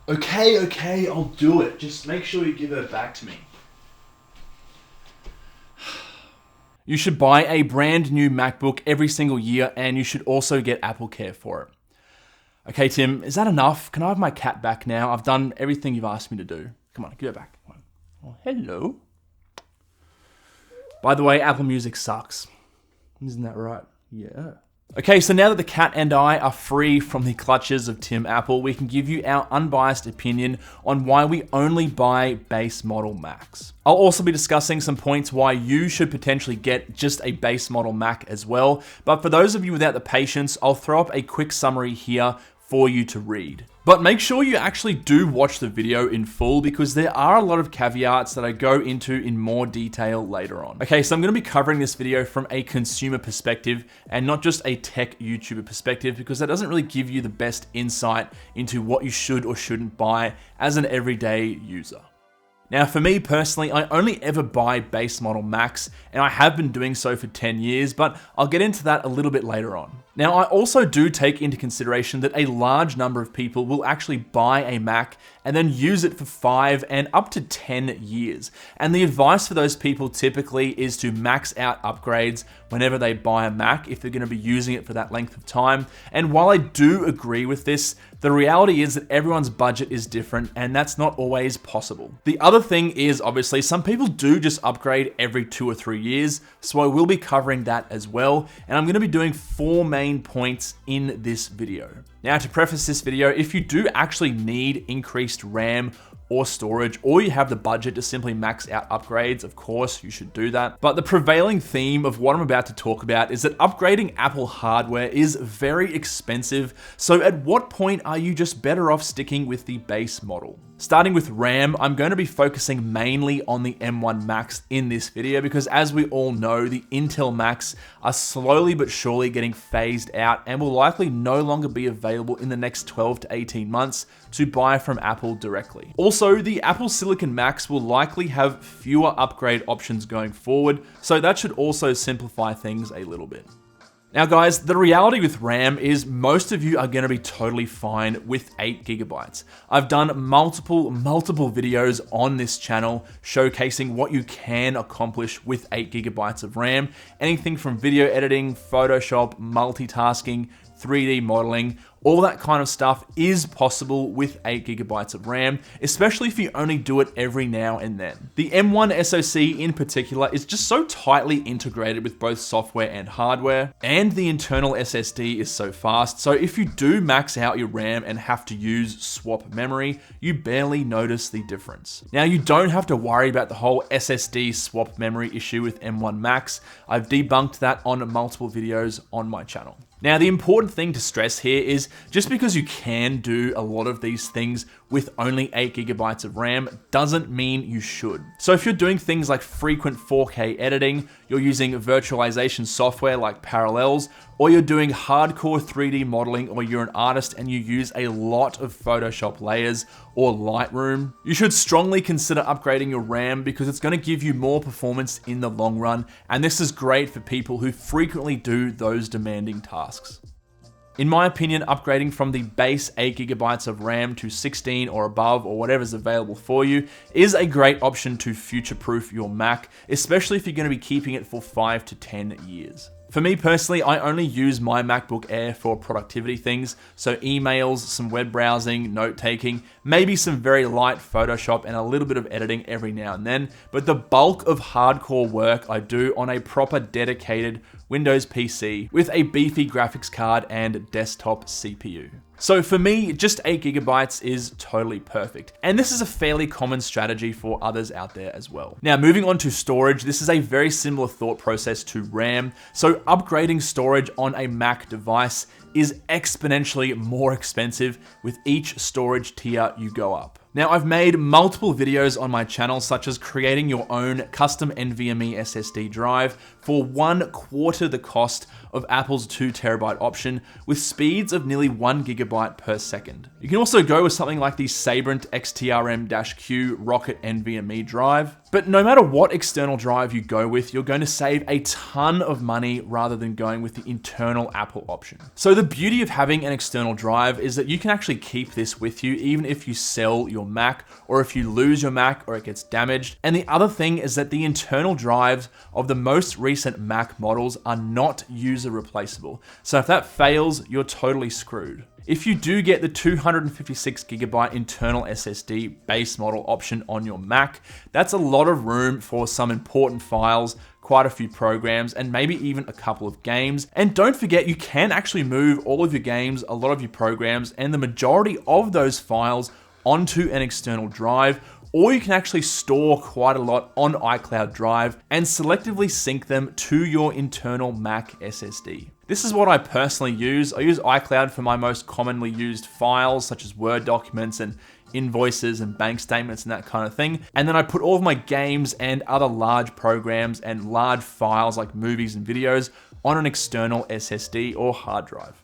Okay, I'll do it. Just make sure you give her back to me. You should buy a brand new MacBook every single year, and you should also get Apple Care for it. Okay, Tim, is that enough? Can I have my cat back now? I've done everything you've asked me to do. Come on, give it back. Come on. Oh, hello. By the way, Apple Music sucks. Isn't that right? Yeah. Okay, so now that the cat and I are free from the clutches of Tim Apple, we can give you our unbiased opinion on why we only buy base model Macs. I'll also be discussing some points why you should potentially get just a base model Mac as well. But for those of you without the patience, I'll throw up a quick summary here for you to read. But make sure you actually do watch the video in full because there are a lot of caveats that I go into in more detail later on. Okay, so I'm gonna be covering this video from a consumer perspective and not just a tech YouTuber perspective because that doesn't really give you the best insight into what you should or shouldn't buy as an everyday user. Now, for me personally, I only ever buy base model Macs, and I have been doing so for 10 years, but I'll get into that a little bit later on. Now, I also do take into consideration that a large number of people will actually buy a Mac and then use it for 5 and up to 10 years. And the advice for those people typically is to max out upgrades whenever they buy a Mac if they're going to be using it for that length of time. And while I do agree with this, the reality is that everyone's budget is different and that's not always possible. The other thing is obviously some people do just upgrade every 2 or 3 years, so I will be covering that as well. And I'm going to be doing 4 main points in this video. Now, to preface this video, if you do actually need increased RAM or storage, or you have the budget to simply max out upgrades, of course, you should do that. But the prevailing theme of what I'm about to talk about is that upgrading Apple hardware is very expensive. So at what point are you just better off sticking with the base model? Starting with RAM, I'm going to be focusing mainly on the M1 Macs in this video because as we all know, the Intel Macs are slowly but surely getting phased out and will likely no longer be available in the next 12 to 18 months to buy from Apple directly. Also, the Apple Silicon Macs will likely have fewer upgrade options going forward, so that should also simplify things a little bit. Now guys, the reality with RAM is most of you are going to be totally fine with 8 GB. I've done multiple videos on this channel showcasing what you can accomplish with 8 GB of RAM. Anything from video editing, Photoshop, multitasking, 3D modeling, all that kind of stuff is possible with 8 GB of RAM, especially if you only do it every now and then. The M1 SoC in particular is just so tightly integrated with both software and hardware, and the internal SSD is so fast, so if you do max out your RAM and have to use swap memory, you barely notice the difference. Now, you don't have to worry about the whole SSD swap memory issue with M1 Macs. I've debunked that on multiple videos on my channel. Now, the important thing to stress here is just because you can do a lot of these things with only 8 GB of RAM doesn't mean you should. So if you're doing things like frequent 4K editing, you're using virtualization software like Parallels, or you're doing hardcore 3D modeling, or you're an artist and you use a lot of Photoshop layers or Lightroom, you should strongly consider upgrading your RAM because it's going to give you more performance in the long run. And this is great for people who frequently do those demanding tasks. In my opinion, upgrading from the base 8 GB of RAM to 16 or above, or whatever's available for you, is a great option to future-proof your Mac, especially if you're going to be keeping it for 5 to 10 years. For me personally, I only use my MacBook Air for productivity things, so emails, some web browsing, note-taking, maybe some very light Photoshop and a little bit of editing every now and then, but the bulk of hardcore work I do on a proper dedicated Windows PC with a beefy graphics card and desktop CPU. So for me, just 8 GB is totally perfect. And this is a fairly common strategy for others out there as well. Now, moving on to storage, this is a very similar thought process to RAM. So upgrading storage on a Mac device is exponentially more expensive with each storage tier you go up. Now, I've made multiple videos on my channel, such as creating your own custom NVMe SSD drive for 1/4 the cost of Apple's 2TB option with speeds of nearly 1 GB per second. You can also go with something like the Sabrent XTRM-Q Rocket NVMe drive. But no matter what external drive you go with, you're going to save a ton of money rather than going with the internal Apple option. So the beauty of having an external drive is that you can actually keep this with you even if you sell your Mac or if you lose your Mac or it gets damaged. And the other thing is that the internal drives of the most recent Mac models are not user replaceable. So if that fails, you're totally screwed. If you do get the 256GB internal SSD base model option on your Mac, that's a lot of room for some important files, quite a few programs, and maybe even a couple of games. And don't forget, you can actually move all of your games, a lot of your programs, and the majority of those files onto an external drive, or you can actually store quite a lot on iCloud Drive and selectively sync them to your internal Mac SSD. This is what I personally use. I use iCloud for my most commonly used files, such as Word documents and invoices and bank statements and that kind of thing. And then I put all of my games and other large programs and large files like movies and videos on an external SSD or hard drive.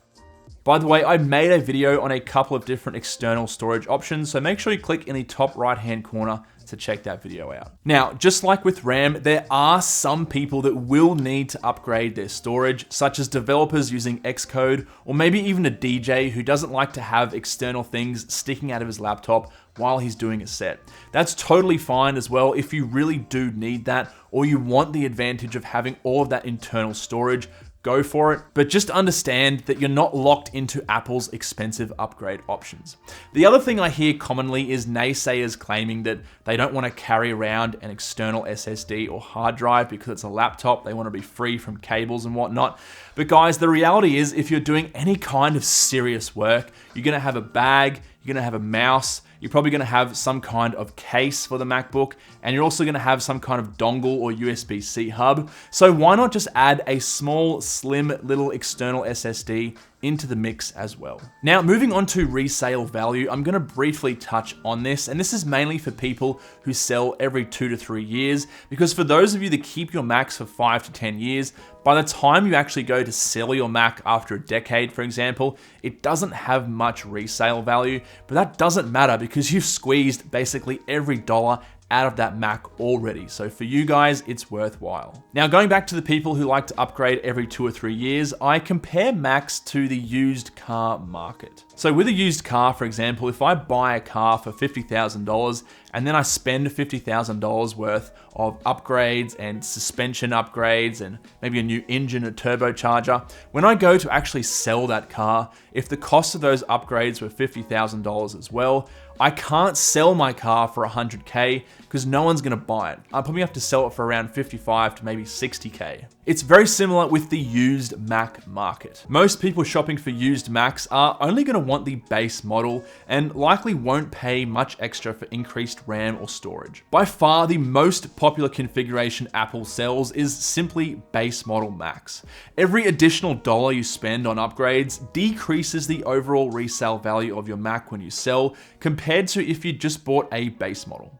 By the way, I made a video on a couple of different external storage options, so make sure you click in the top right-hand corner to check that video out. Now, just like with RAM, there are some people that will need to upgrade their storage, such as developers using Xcode, or maybe even a DJ who doesn't like to have external things sticking out of his laptop while he's doing a set. That's totally fine as well if you really do need that, or you want the advantage of having all of that internal storage. Go for it, but just understand that you're not locked into Apple's expensive upgrade options. The other thing I hear commonly is naysayers claiming that they don't want to carry around an external SSD or hard drive because it's a laptop, they want to be free from cables and whatnot. But guys, the reality is if you're doing any kind of serious work, you're going to have a bag, you're going to have a mouse, you're probably going to have some kind of case for the MacBook, and you're also going to have some kind of dongle or USB-C hub. So why not just add a small, slim little external SSD into the mix as well. Now, moving on to resale value, I'm going to briefly touch on this, and this is mainly for people who sell every 2 to 3 years, because for those of you that keep your Macs for 5 to 10 years, by the time you actually go to sell your Mac after a decade, for example, it doesn't have much resale value, but that doesn't matter because you've squeezed basically every dollar out of that Mac already. So for you guys, it's worthwhile. Now, going back to the people who like to upgrade every 2 or 3 years, I compare Macs to the used car market. So with a used car, for example, if I buy a car for $50,000 and then I spend $50,000 worth of upgrades and suspension upgrades and maybe a new engine, a turbocharger, when I go to actually sell that car, if the cost of those upgrades were $50,000 as well, I can't sell my car for $100K because no one's gonna buy it. I'll probably have to sell it for around $55 to maybe $60K. It's very similar with the used Mac market. Most people shopping for used Macs are only gonna want the base model and likely won't pay much extra for increased RAM or storage. By far, the most popular configuration Apple sells is simply base model Macs. Every additional dollar you spend on upgrades decreases the overall resale value of your Mac when you sell, compared to if you just bought a base model.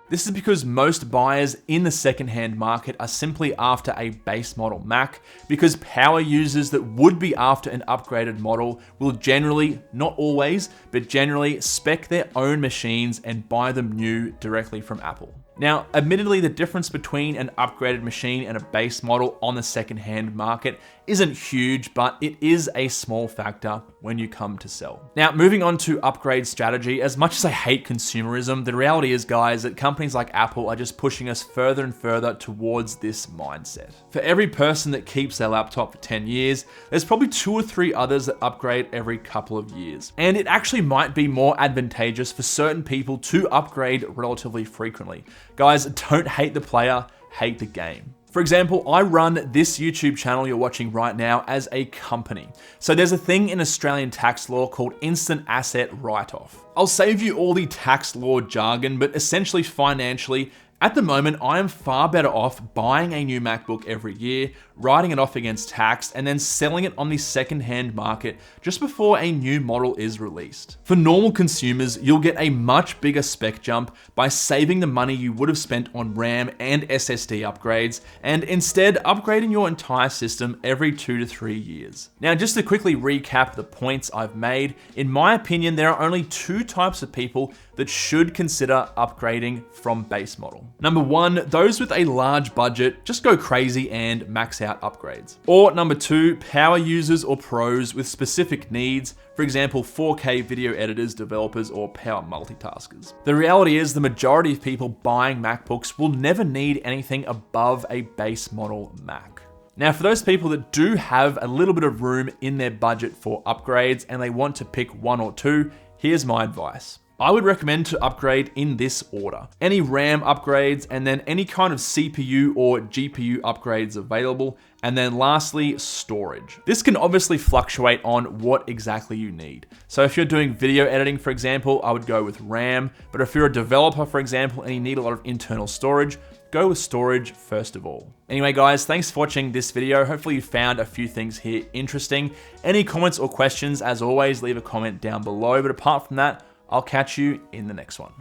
This is because most buyers in the secondhand market are simply after a base model Mac, because power users that would be after an upgraded model will generally, not always, but generally spec their own machines and buy them new directly from Apple. Now, admittedly, the difference between an upgraded machine and a base model on the secondhand market isn't huge, but it is a small factor when you come to sell. Now, moving on to upgrade strategy, as much as I hate consumerism, the reality is, guys, that companies like Apple are just pushing us further and further towards this mindset. For every person that keeps their laptop for 10 years, there's probably 2 or 3 others that upgrade every couple of years. And it actually might be more advantageous for certain people to upgrade relatively frequently. Guys, don't hate the player, hate the game. For example, I run this YouTube channel you're watching right now as a company. So there's a thing in Australian tax law called instant asset write-off. I'll save you all the tax law jargon, but essentially financially, At the moment, I am far better off buying a new MacBook every year, writing it off against tax, and then selling it on the second-hand market just before a new model is released. For normal consumers, you'll get a much bigger spec jump by saving the money you would have spent on RAM and SSD upgrades, and instead upgrading your entire system every 2 to 3 years. Now, just to quickly recap the points I've made, in my opinion, there are only 2 types of people that should consider upgrading from base model. Number 1, those with a large budget, just go crazy and max out upgrades. Or number 2, power users or pros with specific needs, for example, 4K video editors, developers, or power multitaskers. The reality is the majority of people buying MacBooks will never need anything above a base model Mac. Now, for those people that do have a little bit of room in their budget for upgrades and they want to pick 1 or 2, here's my advice. I would recommend to upgrade in this order. Any RAM upgrades, and then any kind of CPU or GPU upgrades available, and then lastly, storage. This can obviously fluctuate on what exactly you need. So if you're doing video editing, for example, I would go with RAM, but if you're a developer, for example, and you need a lot of internal storage, go with storage first of all. Anyway guys, thanks for watching this video. Hopefully you found a few things here interesting. Any comments or questions, as always, leave a comment down below. But apart from that, I'll catch you in the next one.